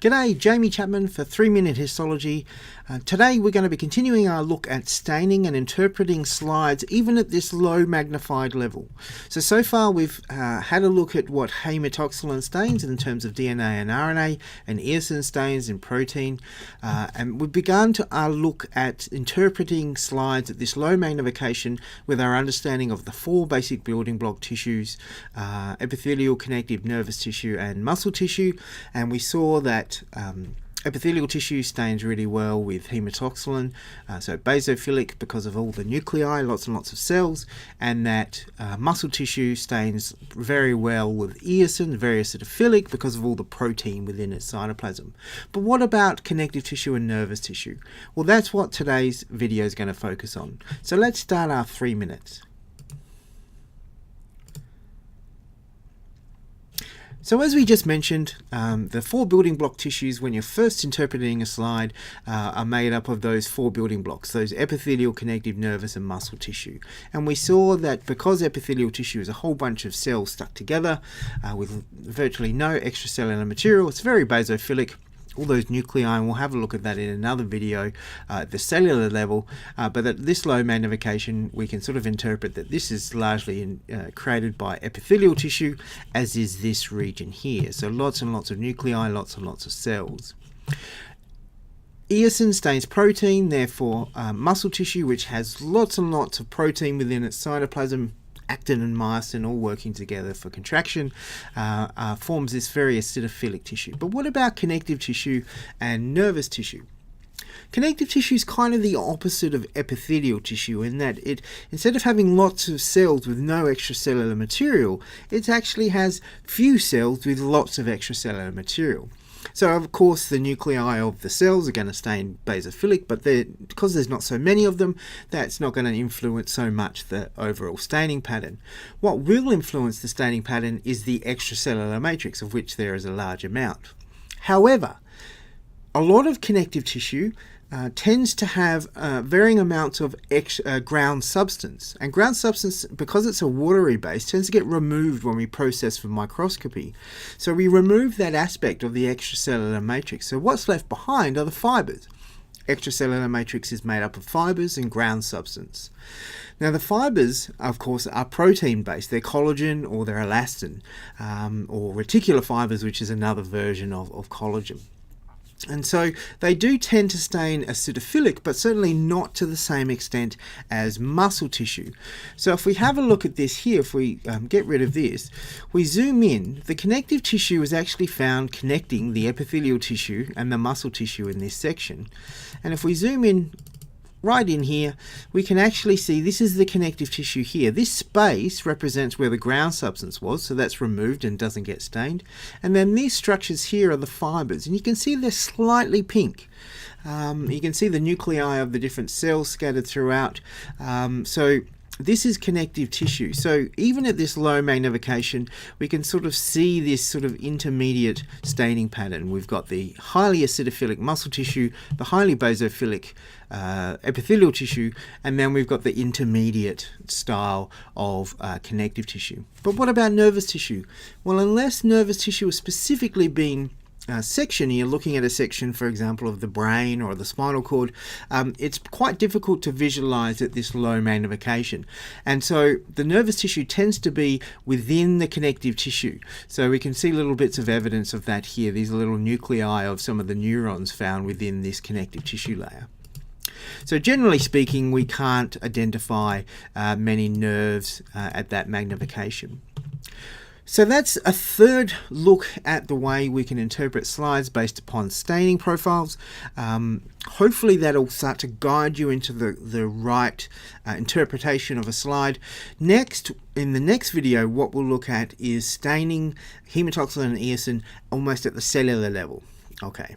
G'day, Jamie Chapman for 3-Minute Histology. Today we're going to be continuing our look at staining and interpreting slides even at this low magnified level. So far we've had a look at what hematoxylin stains in terms of DNA and RNA, and eosin stains in protein, and we've begun to look at interpreting slides at this low magnification with our understanding of the 4 basic building block tissues, epithelial, connective, nervous tissue and muscle tissue, and we saw that epithelial tissue stains really well with hematoxylin, so basophilic because of all the nuclei, lots and lots of cells, and that muscle tissue stains very well with eosin, very acidophilic because of all the protein within its cytoplasm. But what about connective tissue and nervous tissue? Well, that's what today's video is going to focus on. So let's start our 3 minutes. So as we just mentioned, the 4 building block tissues when you're first interpreting a slide are made up of those 4 building blocks, those epithelial, connective, nervous and muscle tissue. And we saw that because epithelial tissue is a whole bunch of cells stuck together with virtually no extracellular material, it's very basophilic. All those nuclei, and we'll have a look at that in another video at the cellular level, but at this low magnification we can sort of interpret that this is largely created by epithelial tissue, as is this region here. So lots and lots of nuclei, lots and lots of cells. Eosin stains protein, therefore muscle tissue, which has lots and lots of protein within its cytoplasm, actin and myosin all working together for contraction, forms this very acidophilic tissue. But what about connective tissue and nervous tissue? Connective tissue is kind of the opposite of epithelial tissue in that it, instead of having lots of cells with no extracellular material, it actually has few cells with lots of extracellular material. So of course the nuclei of the cells are going to stain basophilic, but because there's not so many of them, that's not going to influence so much the overall staining pattern. What will influence the staining pattern is the extracellular matrix, of which there is a large amount. However, a lot of connective tissue tends to have varying amounts of ground substance, and ground substance, because it's a watery base, tends to get removed when we process for microscopy. So we remove that aspect of the extracellular matrix. So what's left behind are the fibers. Extracellular matrix is made up of fibers and ground substance. Now the fibers, of course, are protein based. They're collagen or they're elastin, or reticular fibers, which is another version of collagen. And so they do tend to stain acidophilic, but certainly not to the same extent as muscle tissue. So if we have a look at this here, if we get rid of this, we zoom in, the connective tissue is actually found connecting the epithelial tissue and the muscle tissue in this section. And if we zoom in right in here, we can actually see this is the connective tissue here. This space represents where the ground substance was, so that's removed and doesn't get stained. And then these structures here are the fibers, and you can see they're slightly pink. You can see the nuclei of the different cells scattered throughout. So this is connective tissue. So even at this low magnification, we can sort of see this sort of intermediate staining pattern. We've got the highly acidophilic muscle tissue, the highly basophilic epithelial tissue, and then we've got the intermediate style of connective tissue. But what about nervous tissue? Well, unless nervous tissue is specifically being section, you're looking at a section, for example, of the brain or the spinal cord, it's quite difficult to visualize at this low magnification. And so the nervous tissue tends to be within the connective tissue. So we can see little bits of evidence of that here. These are little nuclei of some of the neurons found within this connective tissue layer. So generally speaking, we can't identify many nerves at that magnification. So that's a third look at the way we can interpret slides based upon staining profiles. Hopefully that'll start to guide you into the right interpretation of a slide. Next, in the next video, what we'll look at is staining hematoxylin and eosin almost at the cellular level. Okay.